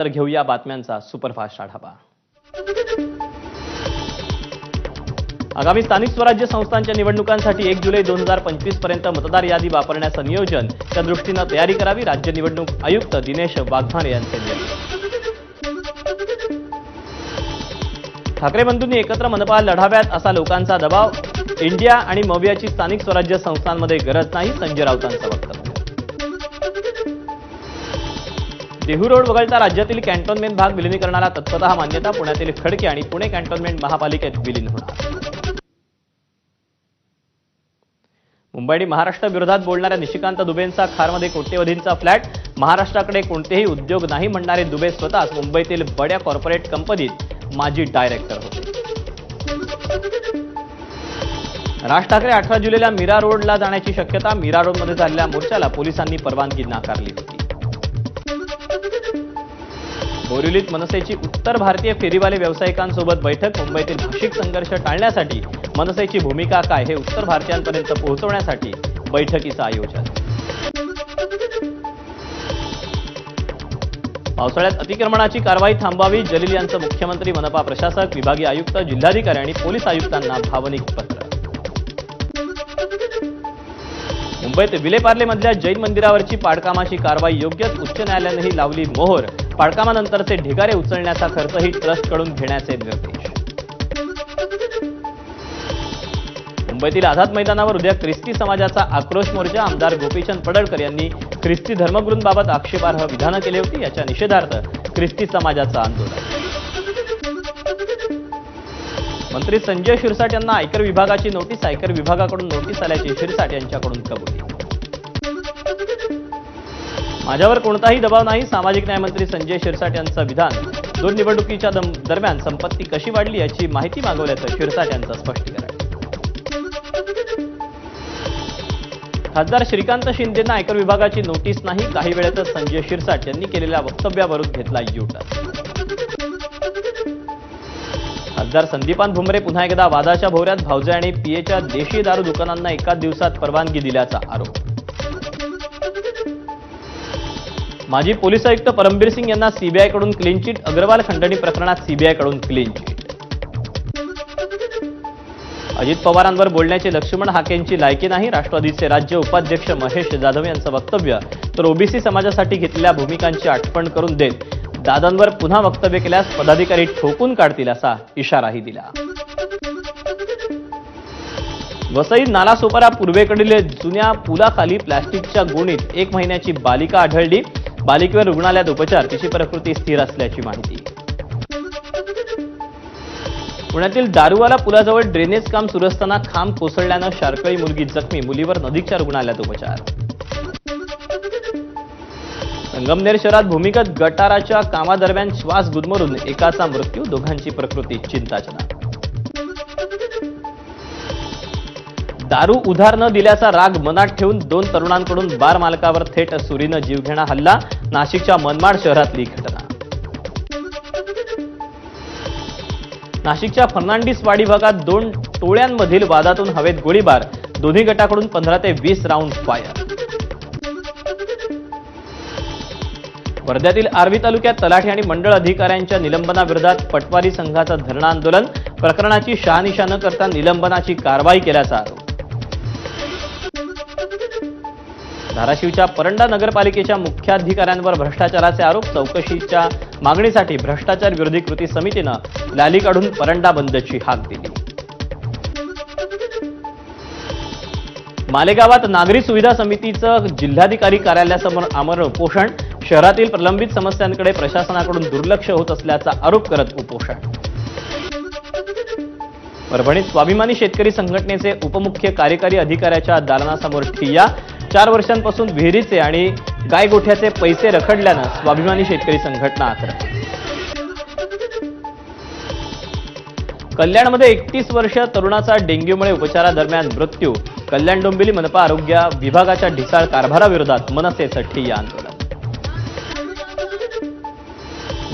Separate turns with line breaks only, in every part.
तर घेऊया बातम्यांचा सुपरफास्ट आढावा। आगामी स्थानिक स्वराज्य संस्थांच्या निवडणुकांसाठी 1 जुलै 2025 पर्यंत मतदार यादी वापरण्याचं नियोजन त्या दृष्टीने तयारी करावी, राज्य निवडणूक आयुक्त दिनेश वाघमारे यांचे निर्देश। ठाकरे बंधूंनी एकत्र मनपा लढाव्यात असा लोकांचा दबाव, इंडिया आणि मवियाची स्थानिक स्वराज्य संस्थांमध्ये गरज नाही, संजय राऊतांचं वक्तव्य। देहू रोड वगळता राज्यातील कॅन्टोन्मेंट भाग विलिनीकरणाला तत्वतः मान्यता, पुण्यातील खडके आणि पुणे कॅन्टोन्मेंट महापालिकेत विलीन होणार। मुंबई आणि महाराष्ट्र विरोधात बोलणाऱ्या निशिकांत दुबेंचा खारमध्ये कोट्यवधींचा फ्लॅट, महाराष्ट्राकडे कोणतेही उद्योग नाही म्हणणारे दुबे स्वतःच मुंबईतील बड्या कॉर्पोरेट कंपनीत माजी डायरेक्टर होते। राज ठाकरे 18 जुलैला मीरा रोडला जाण्याची शक्यता, मीरा रोडमध्ये झालेल्या मोर्चाला पोलिसांनी परवानगी नाकारली होती। बोरिवलीत मनसेची उत्तर भारतीय फेरीवाले व्यावसायिकांसोबत बैठक, मुंबईतील भाषिक संघर्ष टाळण्यासाठी मनसेची भूमिका काय हे उत्तर भारतीयांपर्यंत पोहोचवण्यासाठी बैठकीचं आयोजन। पावसाळ्यात अतिक्रमणाची कारवाई थांबवावी, जलील यांचं मुख्यमंत्री, मनपा प्रशासक, विभागीय आयुक्त, जिल्हाधिकारी आणि पोलीस आयुक्तांना भावनिक पत्र। मुंबईत विलेपार्लेमधल्या जैन मंदिरावरची पाडकामाची कारवाई योग्यच, उच्च न्यायालयानेही लावली मोहर, पाडकामानंतरचे ढिगारे उचलण्याचा खर्चही ट्रस्टकडून घेण्याचे निर्देश। मुंबईतील आझाद मैदानावर उद्या ख्रिस्ती समाजाचा आक्रोश मोर्चा, आमदार गोपीचंद पडळकर यांनी ख्रिस्ती धर्मगुरूंबाबत आक्षेपार्ह विधानं केली होती, याच्या निषेधार्थ ख्रिस्ती समाजाचं आंदोलन। मंत्री संजय शिरसाट यांना आयकर विभागाची नोटीस, आयकर विभागाकडून नोटीस आल्याची शिरसाट यांच्याकडून कबुली। माझ्यावर कोणताही दबाव नाही, सामाजिक न्याय मंत्री संजय शिरसाट यांचं विधान, 2 निवडणुकीच्या दरम्यान संपत्ती कशी वाढली याची माहिती मागवल्याचं शिरसाट यांचं स्पष्टीकरण। खासदार श्रीकांत शिंदेंना आयकर विभागाची नोटीस नाही, काही वेळेतच संजय शिरसाट यांनी केलेल्या वक्तव्यावरून घेतला यू-टर्न। खासदार संदीपान भुमरे पुन्हा एकदा वादाच्या भोवऱ्यात, भावजे आणि पीएच्या देशी दारू दुकानांना एकाच दिवसात परवानगी दिल्याचा आरोप। माजी पोलीस आयुक्त परमबीर सिंग यांना सीबीआयकडून क्लीन चिट, अग्रवाल खंडणी प्रकरणात सीबीआयकडून क्लीन चिट। अजित पवारांवर बोलण्याची लक्ष्मण हाकेंची लायकी नाही, राष्ट्रवादीचे राज्य उपाध्यक्ष महेश जाधव यांचं वक्तव्य, तर ओबीसी समाजासाठी घेतलेल्या भूमिकांची आठवण करून देत दादांवर पुन्हा वक्तव्य केल्यास पदाधिकारी ठोकून काढतील असा इशाराही दिला। वसईत नालासोपारा पूर्वेकडील जुन्या पुलाखाली प्लॅस्टिकच्या गोणीत 1 महिन्याची बालिका आढळली, बालिकेवर रुग्णालयात उपचार, तिची प्रकृती स्थिर असल्याची माहिती। पुण्यातील दारुवाला पुलाजवळ ड्रेनेज काम सुरू असताना खांब कोसळल्यानं शारकळी मुलगी जखमी, मुलीवर नजीकच्या रुग्णालयात उपचार। संगमनेर शहरात भूमिगत गटाराच्या कामादरम्यान श्वास गुदमरून एकाचा मृत्यू, दोघांची प्रकृती चिंताजनक। दारू उधार न दिल्याचा राग मनात ठेवून 2 तरुणांकडून बार मालकावर थेट सुरीनं जीवघेणा हल्ला, नाशिकच्या मनमाड शहरातली घटना। नाशिकच्या फर्नांडिसवाडी भागात 2 टोळ्यांमधील वादातून हवेत गोळीबार, दोन्ही गटाकडून 15 ते 20 राऊंड फायर। वर्ध्यातील आर्वी तालुक्यात तलाठी आणि मंडळ अधिकाऱ्यांच्या निलंबनाविरोधात पटवारी संघाचं धरणं आंदोलन, प्रकरणाची शहानिशा न करता निलंबनाची कारवाई केल्याचा आरोप। धाराशिवच्या परंडा नगरपालिकेच्या मुख्याधिकाऱ्यांवर भ्रष्टाचाराचे आरोप, चौकशीच्या मागणीसाठी भ्रष्टाचार विरोधी कृती समितीनं रॅली काढून परंडा बंदची हाक दिली। मालेगावात नागरी सुविधा समितीचं जिल्हाधिकारी कार्यालयासमोर आमरण उपोषण, शहरातील प्रलंबित समस्यांकडे प्रशासनाकडून दुर्लक्ष होत असल्याचा आरोप करत उपोषण। परभणीत स्वाभिमानी शेतकरी संघटनेचे उपमुख्य कार्यकारी अधिकाऱ्याच्या दालनासमोर ठिय्या, 4 वर्षांपासून विहिरीचे आणि गायगोठ्याचे पैसे रखडल्यानं स्वाभिमानी शेतकरी संघटना आक्रमक। कल्याणमध्ये 31 वर्ष तरुणाचा डेंग्यूमुळे उपचारादरम्यान मृत्यू, कल्याण डोंबिवली मनपा आरोग्य विभागाच्या ढिसाळ कारभाराविरोधात मनसेचं ठिय्या आंदोलन।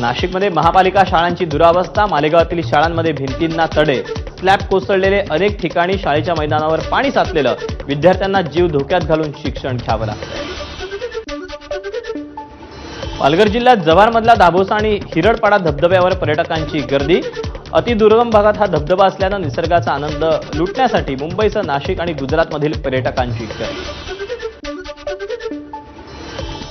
नाशिकमध्ये महापालिका शाळांची दुरावस्था, मालेगावातील शाळांमध्ये भिंतींना तडे, स्लॅब कोसळलेले, अनेक ठिकाणी शाळेच्या मैदानावर पाणी साचलेलं, विद्यार्थ्यांना जीव धोक्यात घालून शिक्षण घ्यावं लागतं। पालघर जिल्ह्यात जव्हारमधला दाभोसा आणि हिरडपाडा धबधब्यावर पर्यटकांची गर्दी. अतिदुर्गम भागात हा धबधबा असल्यानं निसर्गाचा आनंद लुटण्यासाठी मुंबईसह नाशिक आणि गुजरातमधील पर्यटकांची गर्दी.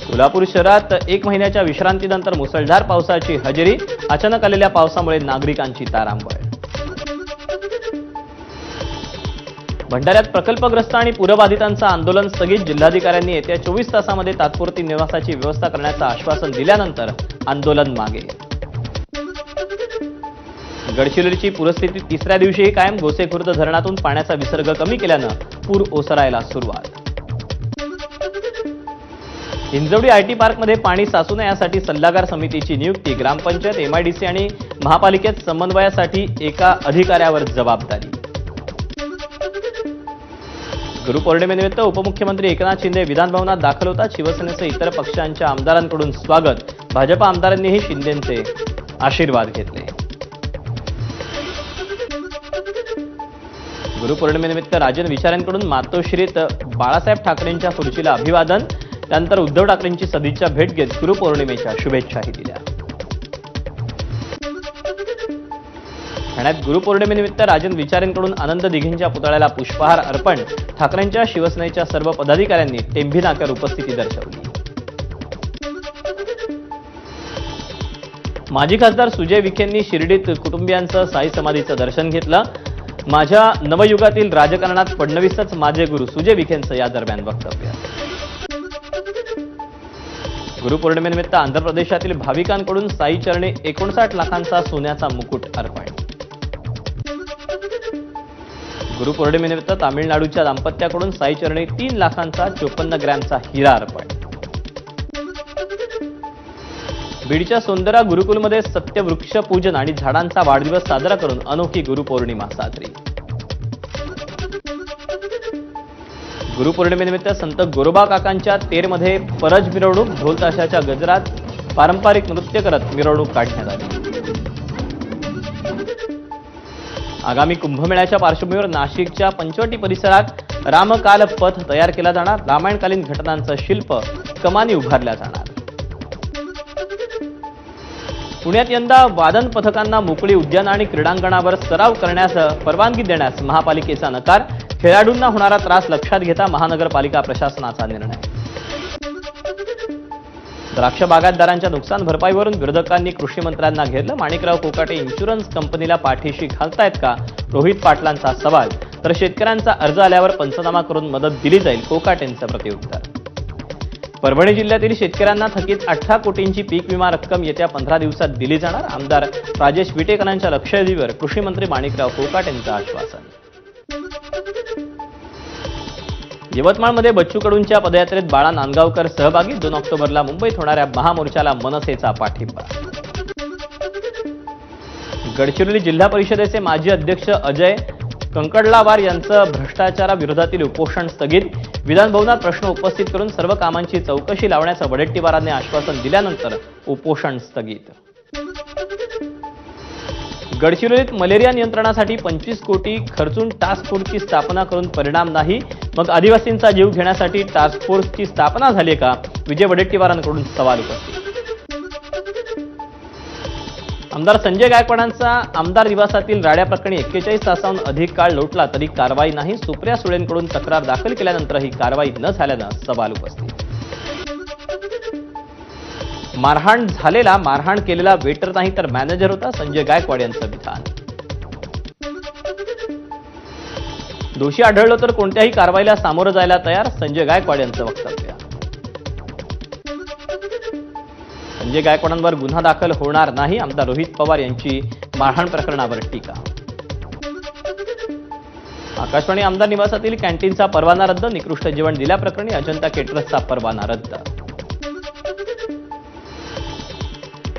सोलापूर शहरात 1 महिन्याच्या विश्रांतीनंतर मुसळधार पावसाची हजेरी. अचानक आलेल्या पावसामुळे नागरिकांची तारांबळ. भंडाऱ्यात प्रकल्पग्रस्त आणि पूरबाधितांचं आंदोलन स्थगित. जिल्हाधिकाऱ्यांनी येत्या 24 तासामध्ये तात्पुरती निवासाची व्यवस्था करण्याचं आश्वासन दिल्यानंतर आंदोलन मागे. गडचिरोलीची पूरस्थिती तिसऱ्या दिवशीही कायम. गोसेखुर्द धरणातून पाण्याचा विसर्ग कमी केल्यानं पूर ओसरायला सुरुवात. हिंजवडी आयटी पार्कमध्ये पाणी साचू नये यासाठी सल्लागार समितीची नियुक्ती. ग्रामपंचायत, एमआयडीसी आणि महापालिकेत समन्वयासाठी एका अधिकाऱ्यावर जबाबदारी. गुरुपौर्णिमेनिमित्त उपमुख्यमंत्री एकनाथ शिंदे विधानभवनात दाखल होतात. शिवसेनेसह इतर पक्षांच्या आमदारांकडून स्वागत. भाजप आमदारांनीही शिंदेंचे आशीर्वाद घेतले. गुरुपौर्णिमेनिमित्त राजन विचारेंकडून मातोश्रीत बाळासाहेब ठाकरेंच्या खुर्चीला अभिवादन. त्यानंतर उद्धव ठाकरेंची सदिच्छा भेट घेत गुरुपौर्णिमेच्या शुभेच्छाही दिल्या. ठाण्यात गुरुपौर्णिमेनिमित्त राजन विचारेंकडून आनंद दिघेंच्या पुतळ्याला पुष्पहार अर्पण. ठाकरेंच्या शिवसेनेच्या सर्व पदाधिकाऱ्यांनी टेंभी नाक्यावर उपस्थिती दर्शवली. माजी खासदार सुजय विखेंनी शिर्डीत कुटुंबियांसह साई समाधीचं दर्शन घेतलं. माझ्या नवयुगातील राजकारणात फडणवीसच माझे गुरु, सुजय विखेंचं या दरम्यान वक्तव्य. गुरुपौर्णिमेनिमित्त आंध्र प्रदेशातील भाविकांकडून साई चरणी 59 लाखांचा सोन्याचा मुकुट अर्पण. गुरुपौर्णिमेनिमित्त तामिळनाडूच्या दाम्पत्याकडून साई चरणी 3 लाखांचा 54 ग्रॅमचा हिरा अर्पण. बीडच्या सोंदरा गुरुकुलमध्ये सत्यवृक्ष पूजन आणि झाडांचा वाढदिवस साजरा करून अनोखी गुरुपौर्णिमा साजरी. गुरुपौर्णिमेनिमित्त संत गोरोबा काकांच्या तेरमध्ये परज मिरवणूक. ढोल ताशाच्या गजरात पारंपरिक नृत्य करत मिरवणूक काढण्यात आली. आगामी कुंभमेळ्याच्या पार्श्वभूमीवर नाशिकच्या पंचवटी परिसरात रामकाल पथ तयार केला जाणार. रामायणकालीन घटनांचं शिल्प, कमानी उभारल्या जाणार. पुण्यात यंदा वादन पथकांना मोकळी उद्यान आणि क्रीडांगणावर सराव करण्यास परवानगी देण्यास महापालिकेचा नकार. खेळाडूंना होणारा त्रास लक्षात घेता महानगरपालिका प्रशासनाचा निर्णय. द्राक्ष बागायतदारांच्या नुकसान भरपाईवरून विरोधकांनी कृषी मंत्र्यांना घेरलं. माणिकराव कोकाटे इन्शुरन्स कंपनीला पाठीशी घालतायत का, रोहित पाटलांचा सवाल. तर शेतकऱ्यांचा अर्ज आल्यावर पंचनामा करून मदत दिली जाईल, कोकाटेंचं प्रत्युत्तर. परभणी जिल्ह्यातील शेतकऱ्यांना थकीत 18 कोटींची पीक विमा रक्कम येत्या 15 दिवसात दिली जाणार. आमदार राजेश विटेकरांच्या लक्षवेधीवर कृषी मंत्री माणिकराव कोकाटेंचं आश्वासन. यवतमाळमध्ये बच्चू कडूंच्या पदयात्रेत बाळा नांदगावकर सहभागी. 2 ऑक्टोबरला मुंबईत होणाऱ्या महामोर्चाला मनसेचा पाठिंबा. गडचिरोली जिल्हा परिषदेचे माजी अध्यक्ष अजय कंकडलावार यांचं भ्रष्टाचाराविरोधातील उपोषण स्थगित. विधानभवनात प्रश्न उपस्थित करून सर्व कामांची चौकशी लावण्याचं वडेट्टीवारांनी आश्वासन दिल्यानंतर उपोषण स्थगित. गडचिरोलीत मलेरिया नियंत्रणासाठी 25 कोटी खर्चून टास्क फोर्सची स्थापना करून परिणाम नाही. मग आदिवासींचा जीव घेण्यासाठी टास्क फोर्सची स्थापना झाली का, विजय वडेट्टीवारांकडून सवाल उपस्थित. आमदार संजय गायकवाडांचा आमदार निवासातील राड्या प्रकरणी 41 तासाहून अधिक काळ लोटला तरी कारवाई नाही. सुप्रिया सुळेंकडून तक्रार दाखल केल्यानंतरही कारवाई न झाल्यानं सवाल उपस्थित. मारहाण झालेला, मारहाण केलेला वेटर नाही तर मॅनेजर होता, संजय गायकवाड यांचं विधान. दोषी आढळलं तर कोणत्याही कारवाईला सामोरं जायला तयार, संजय गायकवाड यांचं वक्तव्य. संजय गायकवाडांवर गुन्हा दाखल होणार नाही, आमदार रोहित पवार यांची मारहाण प्रकरणावर टीका. आकाशवाणी आमदार निवासातील कॅन्टीनचा परवाना रद्द. निकृष्ट जेवण दिल्याप्रकरणी अजंता केटरर्सचा परवाना रद्द.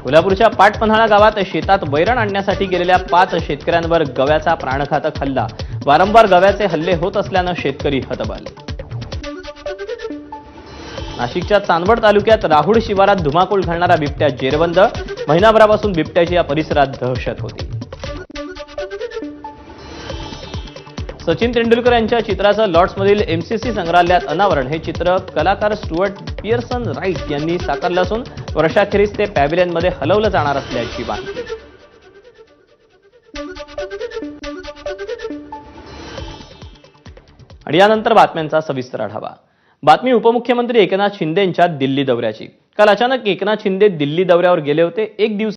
कोल्हापूरच्या पाटपन्हाळा गावात शेतात वैरण आणण्यासाठी गेलेल्या 5 शेतकऱ्यांवर गव्याचा प्राणघातक हल्ला. वारंवार गव्याचे हल्ले होत असल्यानं शेतकरी हतबल. नाशिकच्या चांदवड तालुक्यात राहुड शिवारात धुमाकूळ घालणारा बिबट्या जेरबंद. महिनाभरापासून बिबट्याची या परिसरात दहशत होती. सचिन तेंडुलकर यांच्या चित्राचं लॉर्ड्समधील एमसीसी संग्रहालयात अनावरण. हे चित्र कलाकार स्टुअर्ट पियर्सन राईट यांनी साकारलं असून वर्षाखेरीस ते पॅव्हिलियनमध्ये हलवलं जाणार असल्याची माहिती. आणि यानंतर बातम्यांचा सविस्तर आढावा. बातमी उपमुख्यमंत्री एकनाथ शिंदे यांच्या दिल्ली दौऱ्याची. काल अचानक एकनाथ शिंदे दिल्ली दौऱ्यावर गेले होते. एक दिवस